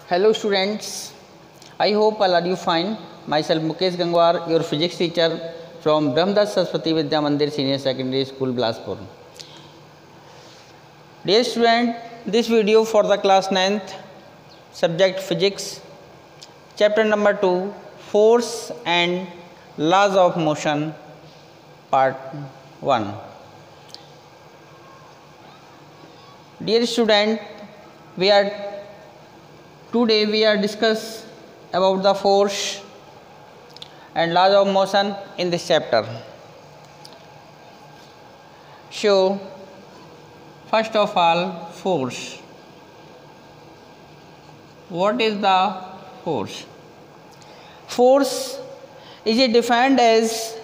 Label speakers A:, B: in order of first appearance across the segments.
A: Hello students, I hope all are you fine. Myself Mukesh Gangwar, your physics teacher from Brahmadas Saraswati Vidya Mandir Senior Secondary School, Bilaspur. Dear student, this video for the class 9th, subject physics, chapter number 2, force and laws of motion, part 1. Dear student, today we are discuss about the force and laws of motion in this chapter. So, first of all, force. What is the force? Force is defined as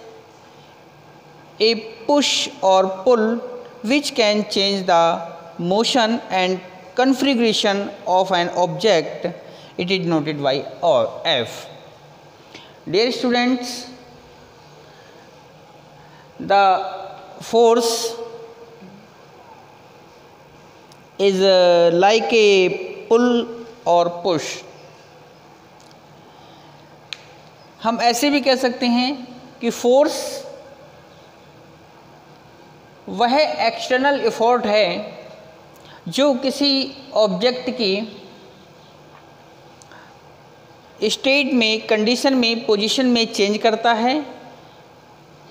A: a push or pull which can change the motion and configuration of an object. It is denoted by F. Dear students, the force is like a pull or push. हम ऐसे भी कह सकते हैं कि force वह external effort है जो किसी ऑब्जेक्ट की स्टेट में, कंडीशन में, पोजीशन में चेंज करता है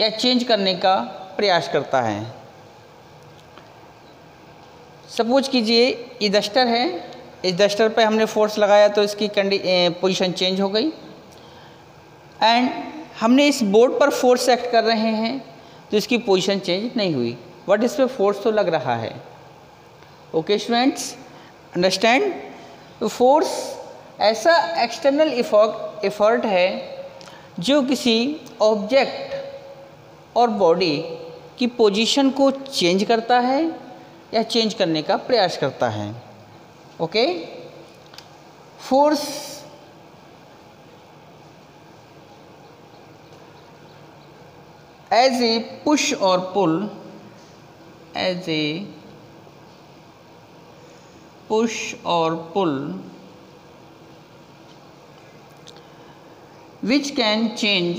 A: या चेंज करने का प्रयास करता है। सपोज कीजिए ये डस्टर है, इस डस्टर पे हमने फोर्स लगाया तो इसकी पोजीशन चेंज हो गई एंड हमने इस बोर्ड पर फोर्स एक्ट कर रहे हैं तो इसकी पोजीशन चेंज नहीं हुई, बट इस पर फोर्स तो लग रहा है। Okay students, understand? तो फोर्स ऐसा एक्सटर्नल एफर्ट है जो किसी ऑब्जेक्ट और बॉडी की पोजीशन को चेंज करता है या चेंज करने का प्रयास करता है। Okay, force as a push or pull, as a push or pull which can change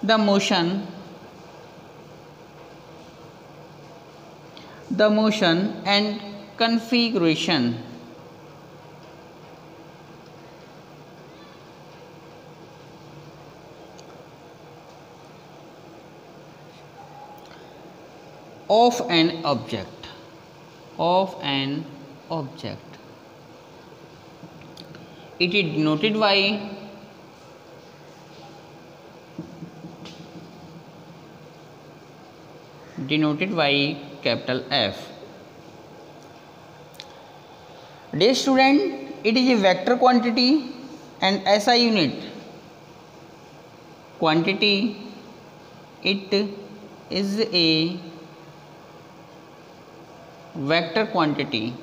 A: the motion and configuration of an object. It is denoted by capital F. Dear student, it is a vector quantity and SI unit. Quantity, it is a vector quantity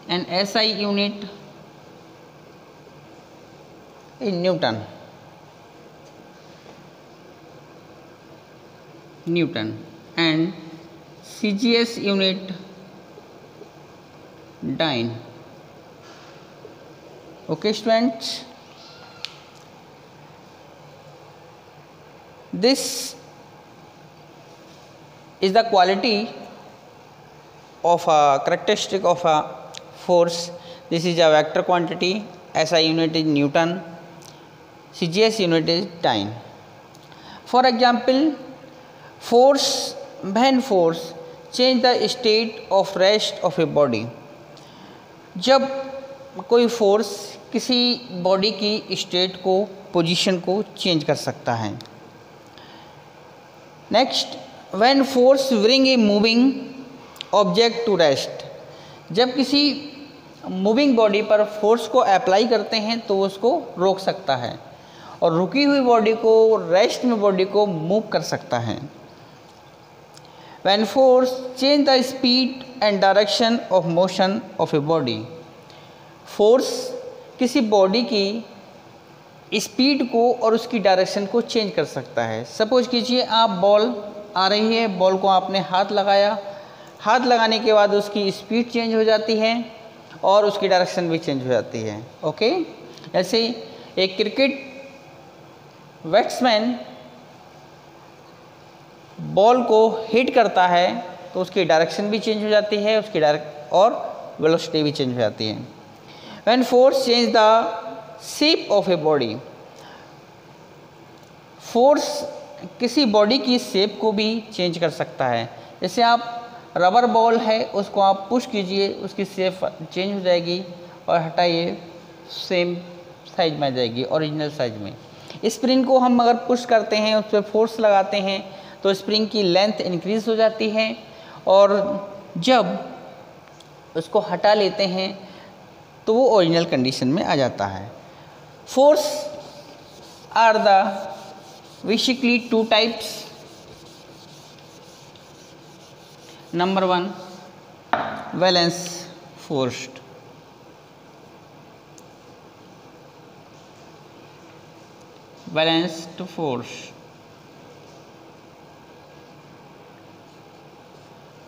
A: and SI unit in Newton and CGS unit dyne. Okay students, this is the quality of a characteristic of a force. This is a vector quantity, SI unit is Newton, CGS unit is dyne. For example, when force change the state of rest of a body. जब कोई force किसी body की state को, position को change कर सकता है। Next, when force bring a moving object to rest. जब किसी मूविंग बॉडी पर फोर्स को अप्लाई करते हैं तो उसको रोक सकता है और रुकी हुई बॉडी को, रेस्ट में बॉडी को मूव कर सकता है। When force change the speed and direction of motion of a body. Force किसी बॉडी की स्पीड को और उसकी डायरेक्शन को चेंज कर सकता है। सपोज कीजिए आप बॉल आ रही है, बॉल को आपने हाथ लगाया, हाथ लगाने के बाद उसकी स्पीड चेंज हो जाती है और उसकी डायरेक्शन भी चेंज हो जाती है। ओके, जैसे एक क्रिकेट बैट्समैन बॉल को हिट करता है तो उसकी डायरेक्शन भी चेंज हो जाती है, उसकी और वेलोसिटी भी चेंज हो जाती है। When force change the shape of a body, force किसी बॉडी की शेप को भी चेंज कर सकता है। जैसे आप रबर बॉल है, उसको आप पुश कीजिए, उसकी शेप चेंज हो जाएगी और हटाइए सेम साइज में आ जाएगी, ओरिजिनल साइज में। स्प्रिंग को हम अगर पुश करते हैं, उस पर फोर्स लगाते हैं तो स्प्रिंग की लेंथ इंक्रीज हो जाती है और जब उसको हटा लेते हैं तो वो ओरिजिनल कंडीशन में आ जाता है। Force are the basically two types. Number 1 balanced force, balanced force,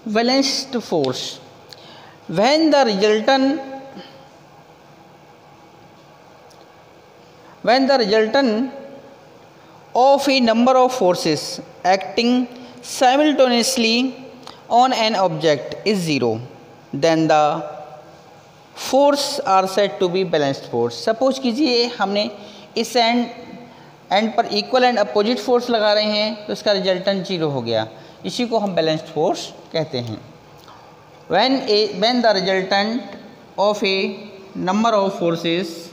A: balanced force when the resultant of a number of forces acting simultaneously on an object is zero, then the force are said to be balanced force। Suppose कीजिए हमने इस and पर equal and opposite force लगा रहे हैं तो इसका resultant zero हो गया, इसी को हम बैलेंस्ड फोर्स कहते हैं। when the resultant of a number of forces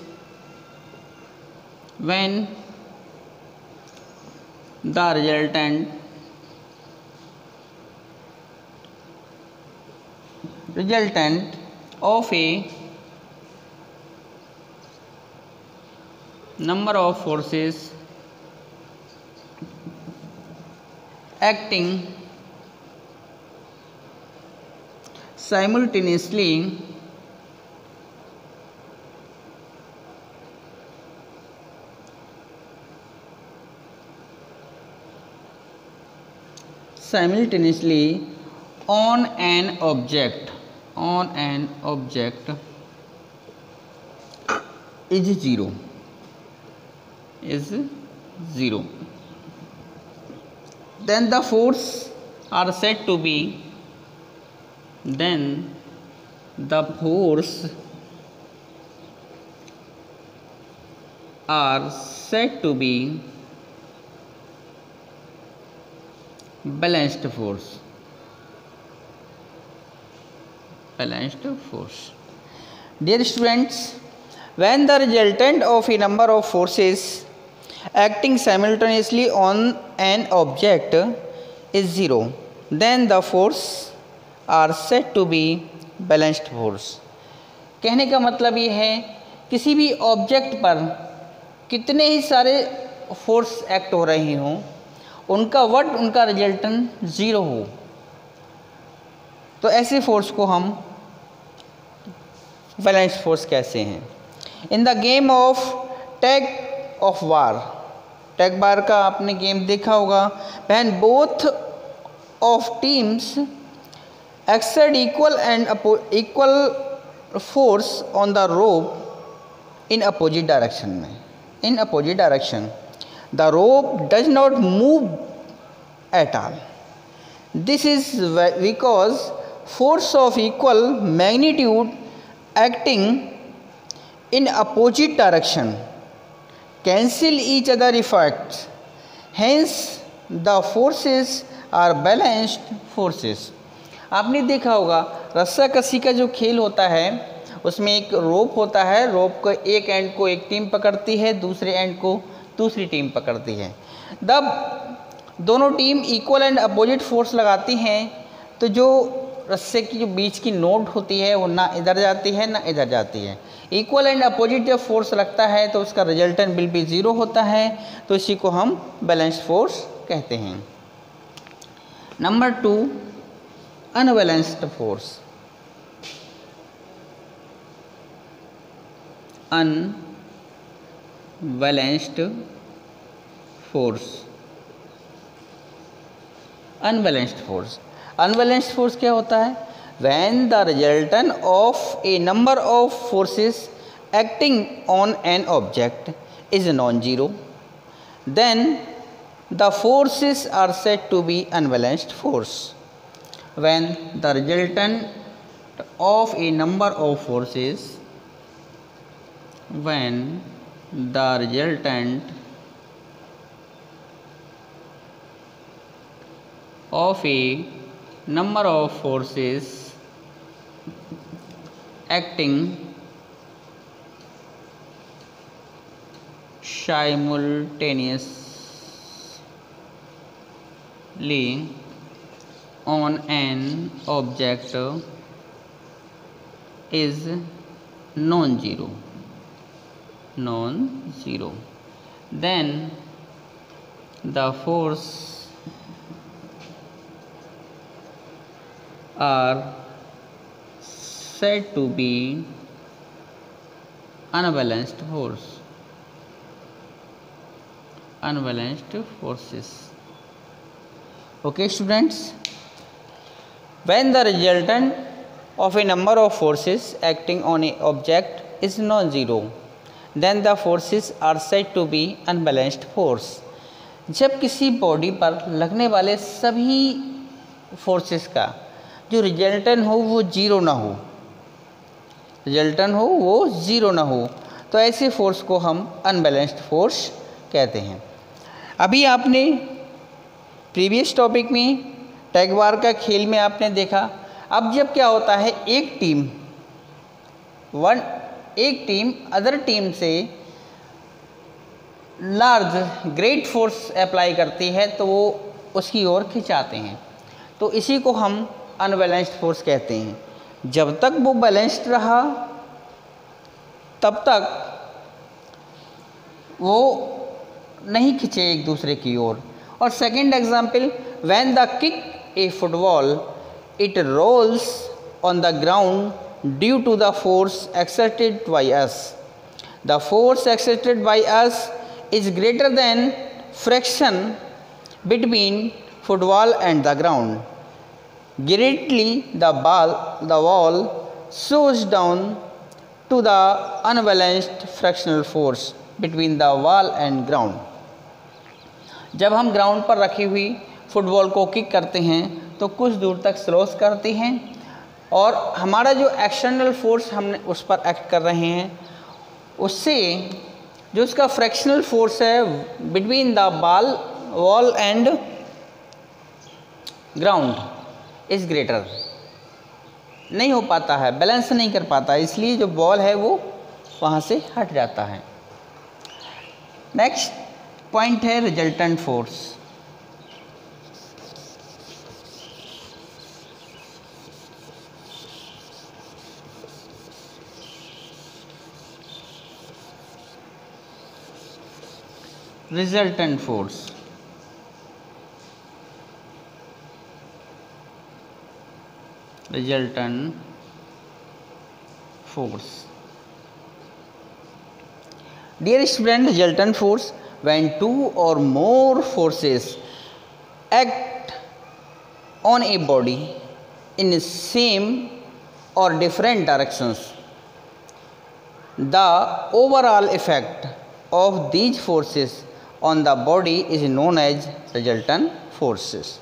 A: when the resultant of a number of forces acting simultaneously on an object is zero, then the force are said to be balanced force। Dear students, when the resultant of a number of forces acting simultaneously on an object is zero, then the force are said to be balanced force। कहने का मतलब ये है किसी भी object पर कितने ही सारे फोर्स एक्ट हो रही हों, उनका रिजल्टेंट ज़ीरो हो, तो ऐसे फोर्स को हम बैलेंस्ड फोर्स कहते हैं। In the game of tug of war, tug war का आपने गेम देखा होगा, when both of teams exert equal force on the rope in opposite direction, the rope does not move at all. This is because force of equal magnitude acting in opposite direction cancel each other effects, hence the forces are balanced forces। आपने देखा होगा रस्सा कसी का जो खेल होता है उसमें एक रोप होता है, रोप को एक एंड को एक टीम पकड़ती है, दूसरे एंड को दूसरी टीम पकड़ती है। जब दोनों team equal and opposite force लगाती हैं तो जो रस्से की जो बीच की नोट होती है वो ना इधर जाती है ना इधर जाती है। इक्वल एंड अपोजिट जब फोर्स लगता है तो उसका रिजल्टेंट बिल भी ज़ीरो होता है, तो इसी को हम बैलेंस्ड फोर्स कहते हैं। Number 2 unbalanced force. Balanced force. Unbalanced force, unbalanced force क्या होता है? When the resultant of a number of forces acting on an object is non zero, then the forces are said to be unbalanced force. When the resultant of a number of forces, when the resultant of a number of forces acting simultaneously on an object is non-zero, then the force are said to be unbalanced force, unbalanced forces. Okay students, when the resultant of a number of forces acting on a object is non-zero, then the forces are said to be unbalanced force. जब किसी body पर लगने वाले सभी forces का जो resultant हो वो जीरो ना हो, रिजल्टेंट हो वो ज़ीरो ना हो, तो ऐसे फोर्स को हम अनबैलेंस्ड फोर्स कहते हैं। अभी आपने प्रीवियस टॉपिक में टैग वार का खेल में आपने देखा, अब जब क्या होता है एक टीम अदर टीम से लार्ज ग्रेट फोर्स अप्लाई करती है तो वो उसकी ओर खिंचाते हैं, तो इसी को हम अनबैलेंस्ड फोर्स कहते हैं। जब तक वो बैलेंस्ड रहा तब तक वो नहीं खिंचे एक दूसरे की ओर। और second example, when the kick a football it rolls on the ground due to the force exerted by us, the force exerted by us is greater than friction between football and the ground. Greatly the wall slows down to the unbalanced frictional force between the wall and ground. जब हम ground पर रखी हुई football को kick करते हैं तो कुछ दूर तक स्लोस करते हैं और हमारा जो एक्सटर्नल फोर्स हमने उस पर एक्ट कर रहे हैं उससे जो उसका फ्रैक्शनल फोर्स है between the wall and ground is greater, नहीं हो पाता है, बैलेंस नहीं कर पाता, इसलिए जो बॉल है वो वहाँ से हट जाता है। नेक्स्ट पॉइंट है resultant force. Resultant force, resultant force. Dear student, resultant force, when two or more forces act on a body in same or different directions, the overall effect of these forces on the body is known as resultant forces.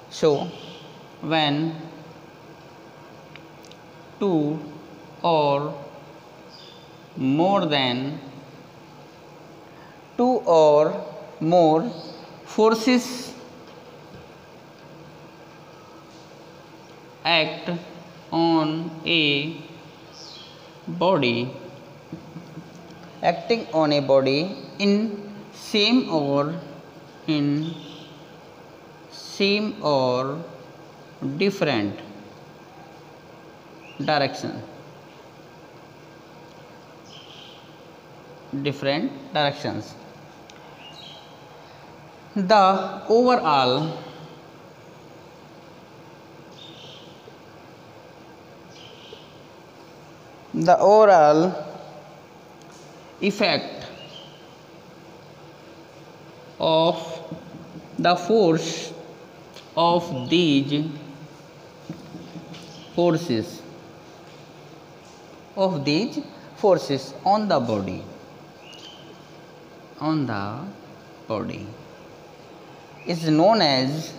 A: So when two or more forces act on a body, acting on a body in same or different directions, the overall effect of the force of these forces on the body is known as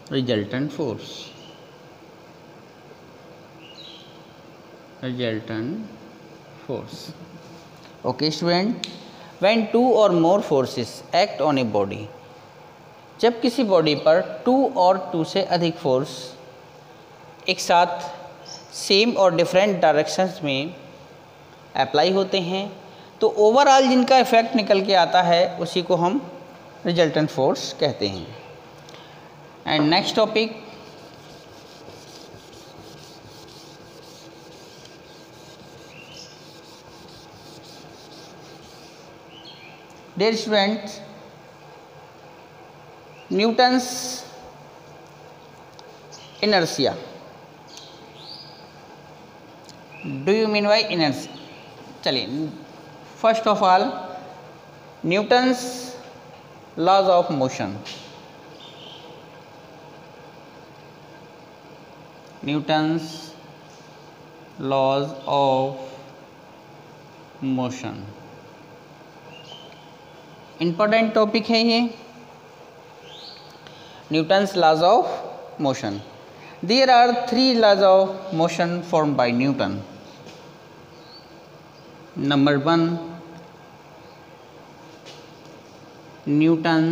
A: resultant force. Okay student, when two or more forces act on a body, जब किसी body पर 2 और 2 से अधिक force एक साथ same और different directions में अप्लाई होते हैं तो ओवरऑल जिनका इफ़ेक्ट निकल के आता है उसी को हम रिजल्टेंट फोर्स कहते हैं। And next topic, dear students, Newton's inertia. Do you mean by inertia? चलिए, first of all Newton's laws of motion. Newton's laws of motion important topic है ये। Newton's laws of motion. There are 3 laws of motion formed by Newton. Number 1, Newton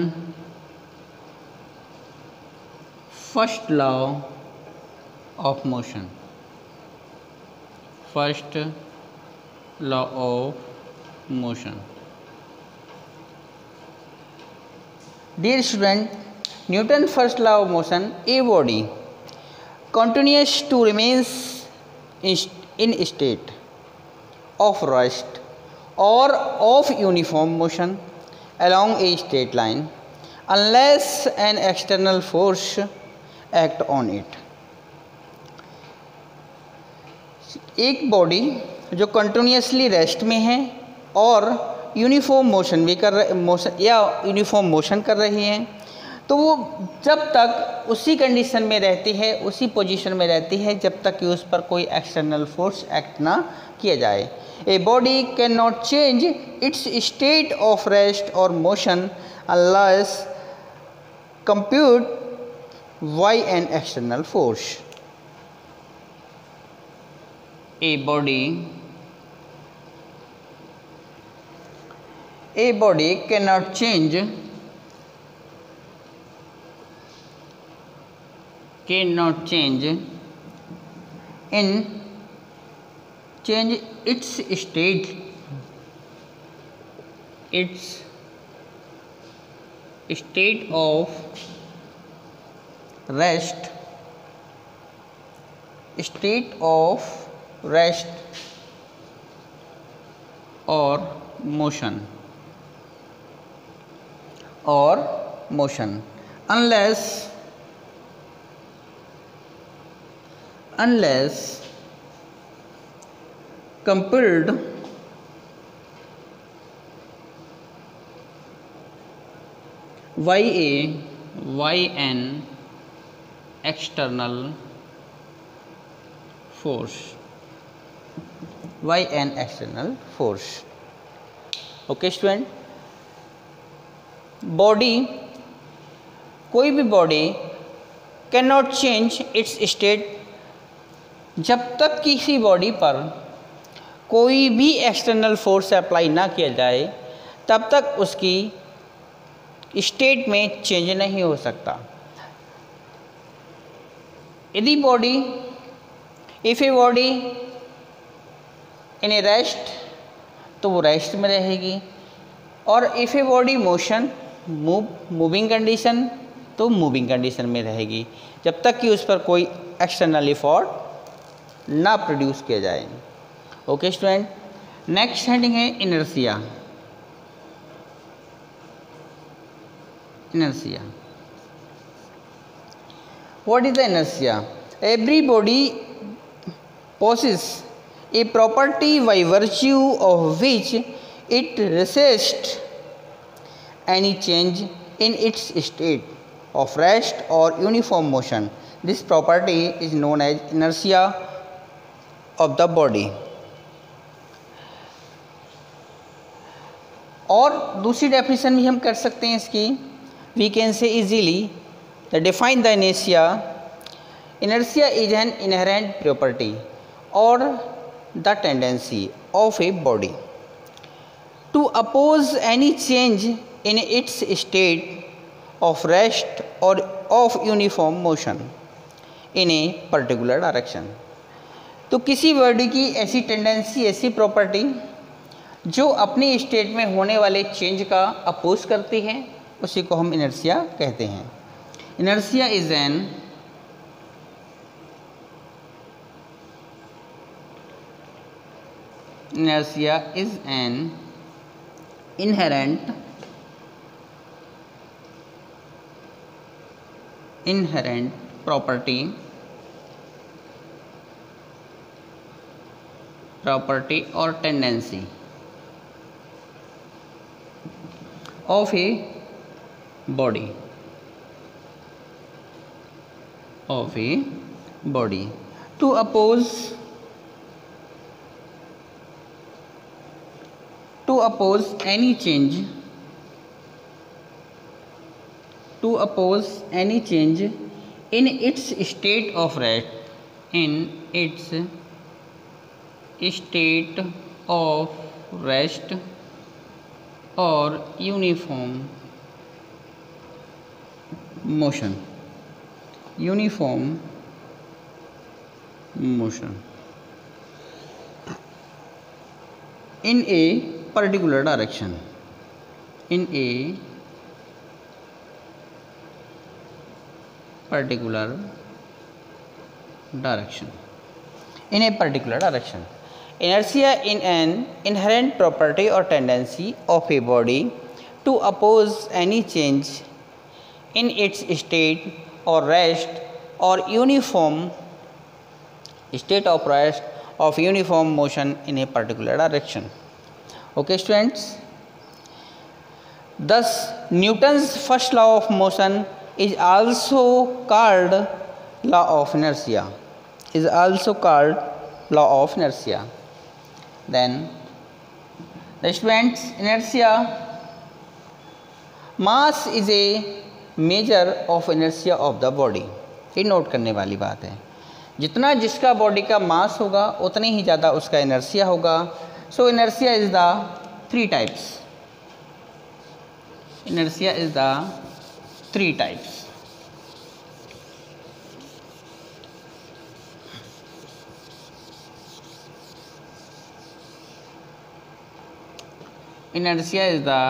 A: first law of motion. First law of motion. Dear student, Newton's first law of motion, a body continues to remains in state of rest or of uniform motion along a straight line unless an external force act on it. एक body जो continuously rest में है और uniform motion भी कर uniform motion कर रही है, तो वो जब तक उसी कंडीशन में रहती है, उसी पोजीशन में रहती है जब तक कि उस पर कोई एक्सटर्नल फोर्स एक्ट ना किया जाए। A body can not change its state of rest or motion unless compute by an external force. A body can not change its state of rest or motion unless compelled by an external force। Okay student, body, कोई भी body can not change its state, जब तक किसी body पर कोई भी external force apply ना किया जाए तब तक उसकी स्टेट में चेंज नहीं हो सकता। यदि body, if a body in A rest तो वो रेस्ट में रहेगी, और if a body motion moving condition तो मूविंग कंडीशन में रहेगी जब तक कि उस पर कोई एक्सटर्नल एफर्ट ना प्रोड्यूस किया जाए। ओके स्टूडेंट, नेक्स्ट हेडिंग है inertia. What is the inertia? Every body possesses a property by virtue of which it resists any change in its state of rest or uniform motion. This property is known as inertia of the body. और दूसरी definition भी हम कर सकते हैं इसकी. We can say easily the define the inertia. Inertia is an inherent property or the tendency of a body to oppose any change in its state of rest or of uniform motion in a particular direction. तो किसी body की ऐसी tendency, ऐसी property जो अपनी state में होने वाले चेंज का अपोज करती है, उसी को हम इनर्शिया कहते हैं. Inertia is N inherent property or tendency of a body to oppose any change in its state of rest or uniform motion in a particular direction. In a particular direction. Inertia in an inherent property or tendency of a body to oppose any change in its state or rest or uniform motion in a particular direction. Okay students, thus Newton's first law of motion is also called law of inertia. Then the students, inertia, mass is a measure of inertia of the body. ये note करने वाली बात है. जितना जिसका body का मास होगा उतनी ही ज़्यादा उसका इनर्शिया होगा. So inertia is the three types. Inertia is the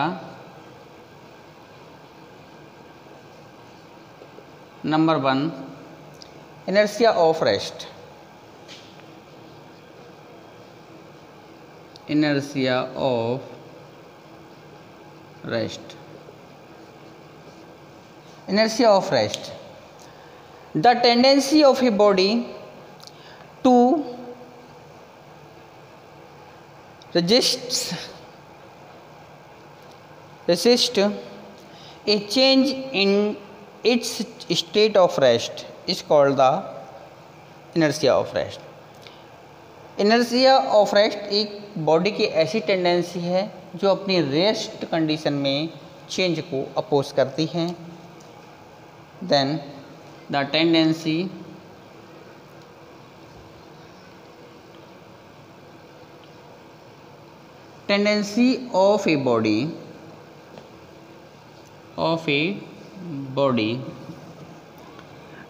A: number one, inertia of rest. The tendency of a body to resist a change in its state of rest is called the inertia of rest. Inertia of rest एक body की ऐसी tendency है जो अपनी rest condition में change को oppose करती है. Then the tendency of a body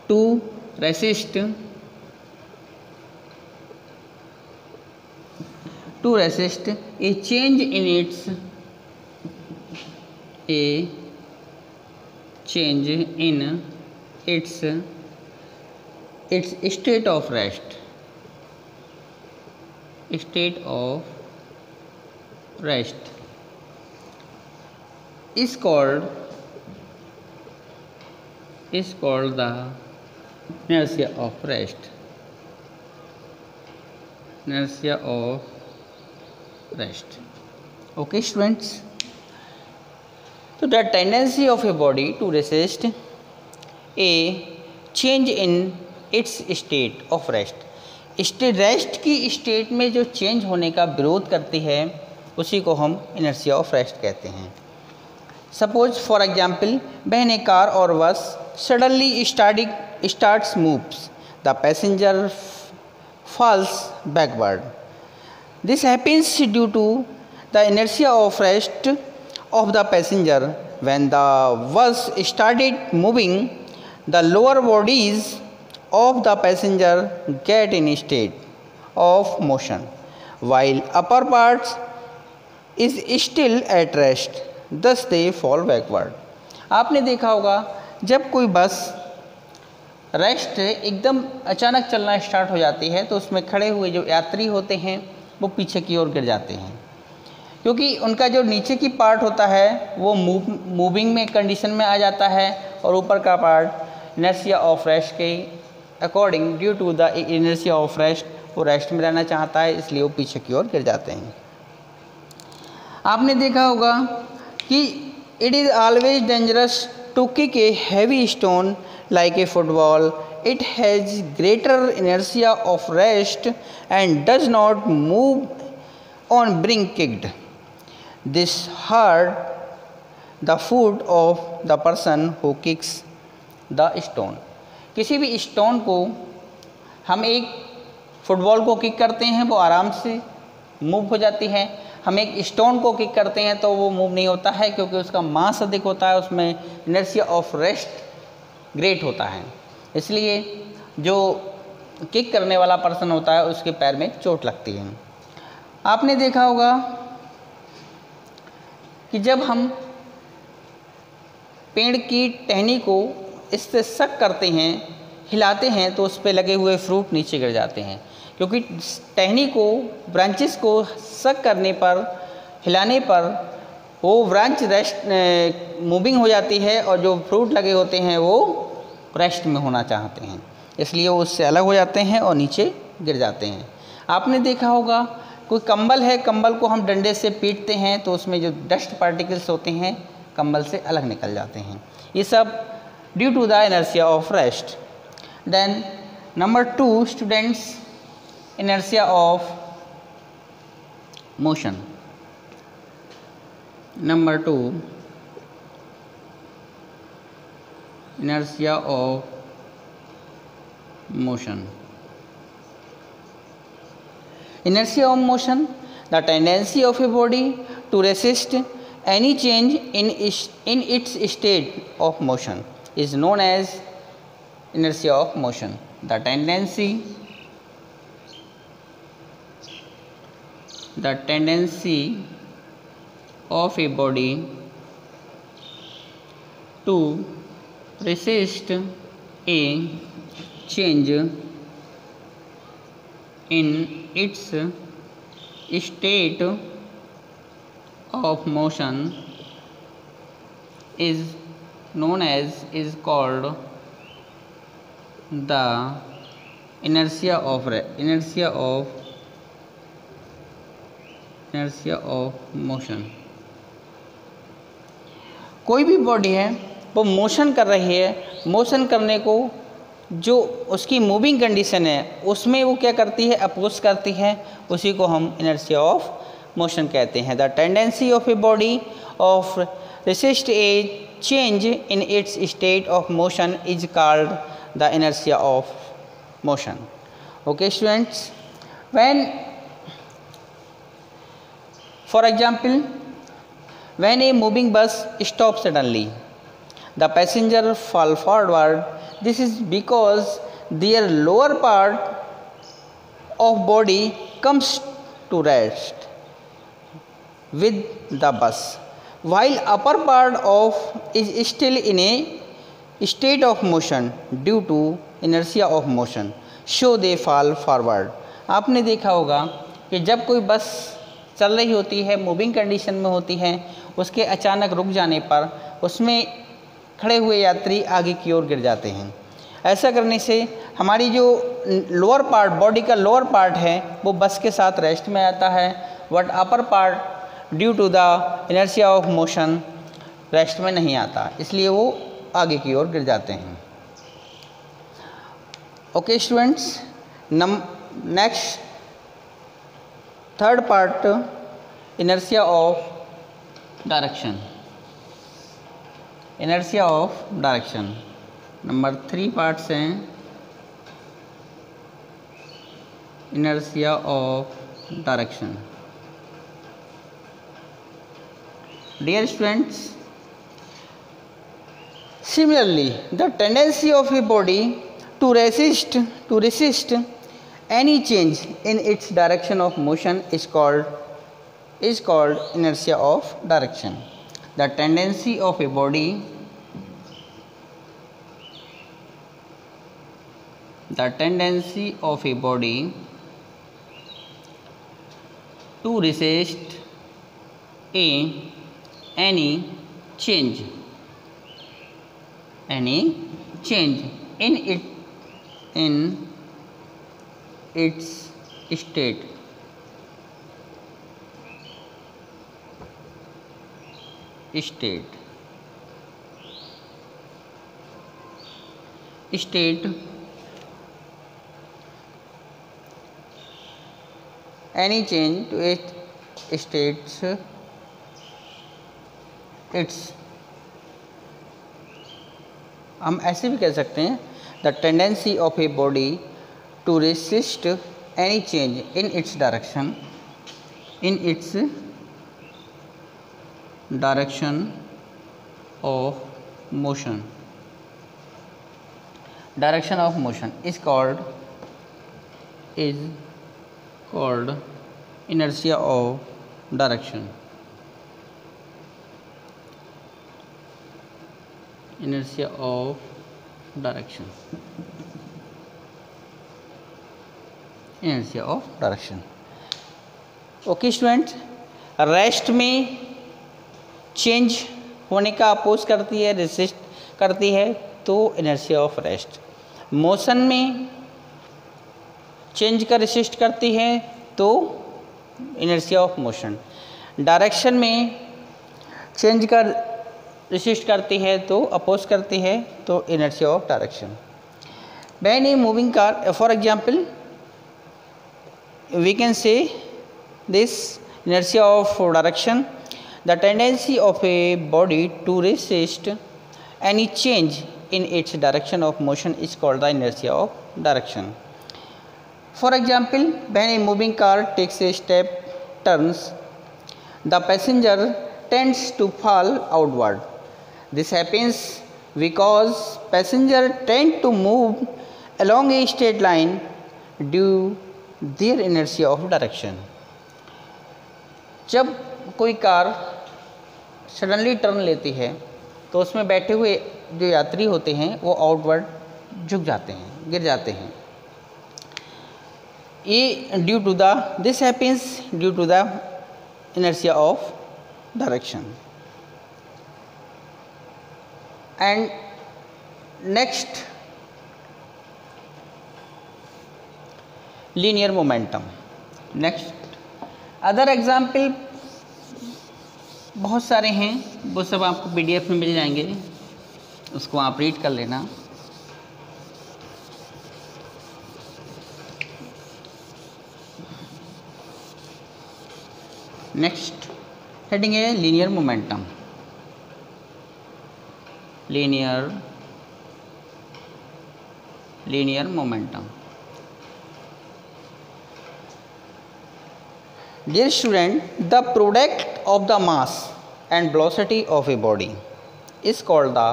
A: to resist a change in its state of rest is called the inertia of rest, inertia of rest. Okay students, so the tendency of a body to resist a change in its state of rest, rest की state में जो change होने का विरोध करती है उसी को हम इनर्शिया ऑफ रेस्ट कहते हैं. Suppose for example, when a car और bus suddenly starts moves, the passenger falls backward. This happens due to the inertia of rest of the passenger. When the bus started moving, the lower bodies of the passenger get in state of motion while upper parts is still at rest, thus they fall backward. आपने देखा होगा जब कोई बस rest एकदम अचानक चलना start हो जाती है तो उसमें खड़े हुए जो यात्री होते हैं वो पीछे की ओर गिर जाते हैं, क्योंकि उनका जो नीचे की पार्ट होता है वो मूविंग में कंडीशन में आ जाता है और ऊपर का पार्ट इनर्शिया ऑफ रेस्ट के according due to the inertia of rest वो रेस्ट में रहना चाहता है, इसलिए वो पीछे की ओर गिर जाते हैं. आपने देखा होगा कि it is always dangerous to kick a heavy stone like a football. It has greater inertia of rest and does not move on being kicked. This hurt the foot of the person who kicks the stone. किसी भी stone को हम एक football को kick करते हैं वो आराम से मूव हो जाती है, हम एक स्टोन को किक करते हैं तो वो मूव नहीं होता है, क्योंकि उसका मास अधिक होता है, उसमें इनर्शिया ऑफ रेस्ट ग्रेट होता है. इसलिए जो किक करने वाला पर्सन होता है उसके पैर में चोट लगती है. आपने देखा होगा कि जब हम पेड़ की टहनी को इससे सक करते हैं, हिलाते हैं, तो उस पर लगे हुए फ्रूट नीचे गिर जाते हैं, क्योंकि टहनी को, ब्रांचेस को सक करने पर, हिलाने पर वो ब्रांच रेस्ट मूविंग हो जाती है और जो फ्रूट लगे होते हैं वो रेस्ट में होना चाहते हैं, इसलिए वो उससे अलग हो जाते हैं और नीचे गिर जाते हैं. आपने देखा होगा कोई कंबल है, कंबल को हम डंडे से पीटते हैं तो उसमें जो डस्ट पार्टिकल्स होते हैं कंबल से अलग निकल जाते हैं. ये सब due to the inertia of rest. Then number 2 students, inertia of motion. Number 2, inertia of motion. Inertia of motion, the tendency of a body to resist any change in its state of motion is known as inertia of motion. The tendency of a body to resist a change in its state of motion is called the inertia of motion. कोई भी body है वो motion कर रही है, motion करने को जो उसकी मूविंग कंडीशन है उसमें वो क्या करती है, अपोज करती है, उसी को हम इनर्शिया ऑफ मोशन कहते हैं. The tendency of a body of resist a change in its state of motion is called the inertia of motion. Okay students, when for example when a moving bus stops suddenly, the passenger fall forward. This is because their lower part of body comes to rest with the bus, while upper part of is still in a state of motion due to inertia of motion, so they fall forward. आपने देखा होगा कि जब कोई बस चल रही होती है, मूविंग कंडीशन में होती है, उसके अचानक रुक जाने पर उसमें खड़े हुए यात्री आगे की ओर गिर जाते हैं. ऐसा करने से हमारी जो लोअर पार्ट, बॉडी का लोअर पार्ट है वो बस के साथ रेस्ट में आता है, but upper part due to the inertia of motion rest में नहीं आता, इसलिए वो आगे की ओर गिर जाते हैं। Okay students, next third part, inertia of direction. Inertia of direction number 3 parts हैं। Inertia of direction. Dear students, similarly the tendency of a body to resist any change in its direction of motion is called inertia of direction. The tendency of a body to resist any change in its state any change to its states its हम ऐसे भी कह सकते हैं the tendency of a body to resist any change in its direction of motion is called inertia of direction. Inertia of direction. Okay students, rest में change होने का oppose करती है, रेसिस्ट करती है, तो इनर्शिया ऑफ रेस्ट। मोशन में change का रेसिस्ट करती है तो इनर्शिया ऑफ मोशन। डायरेक्शन में चेंज का रेसिस्ट करती है तो अपोज करती है तो inertia of direction. When a moving car, for example we can say this inertia of direction, the tendency of a body to resist any change in its direction of motion is called the inertia of direction. For example, when a moving car takes a step turns, the passenger tends to fall outward. This happens because passenger tend to move along a straight line due there inertia of direction. जब कोई car suddenly turn लेती है तो उसमें बैठे हुए जो यात्री होते हैं वो आउटवर्ड झुक जाते हैं, गिर जाते हैं। ये this happens due to the inertia of direction. And next, linear momentum. Next other example बहुत सारे हैं, वो सब आपको PDF में मिल जाएंगे, उसको आप रीड कर लेना। नेक्स्ट हेडिंग है linear momentum. Linear momentum. Dear student, the product of the mass and velocity of a body is called the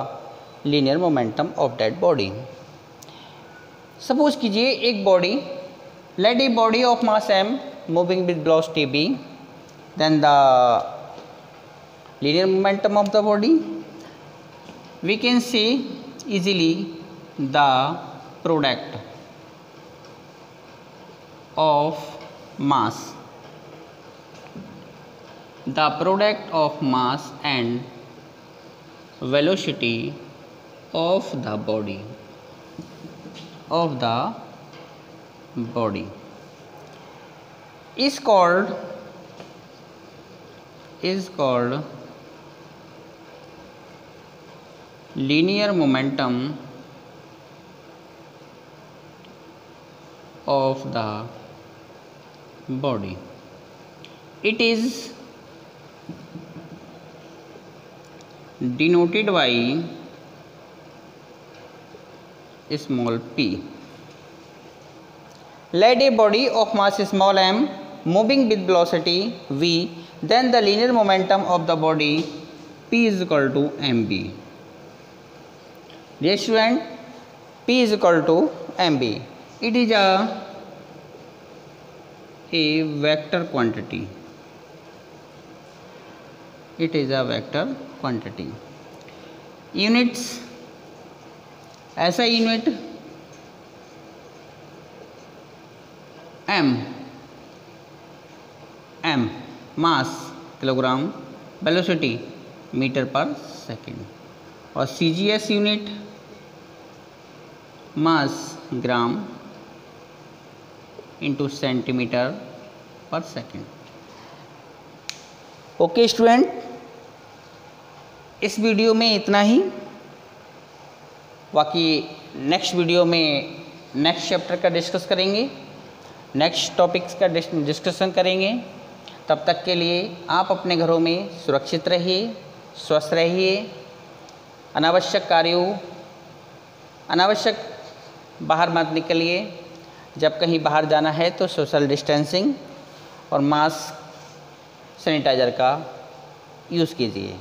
A: linear momentum of that body. Suppose कीजिए एक body, let a body of mass m moving with velocity b, then the linear momentum of the body, we can say easily the product of mass and velocity of the body of the body is called linear momentum of the body. It is denoted by small p. Let a body of mass small m moving with velocity v, then the linear momentum of the body p is equal to mb. Dear student, p is equal to mb. It is a vector quantity. It is a vector quantity. Units, ऐसा unit m मास kilogram, velocity metre पर second, और CGS unit mass gram into centimetre पर second. Okay student, इस video में इतना ही. बाकी next video में next chapter का डिस्कस करेंगे, नेक्स्ट टॉपिक्स का डिस्कशन करेंगे. तब तक के लिए आप अपने घरों में सुरक्षित रहिए, स्वस्थ रहिए. अनावश्यक कार्यों, अनावश्यक बाहर मत निकलिए. जब कहीं बाहर जाना है तो सोशल डिस्टेंसिंग और मास्क, सैनिटाइज़र का यूज़ कीजिए.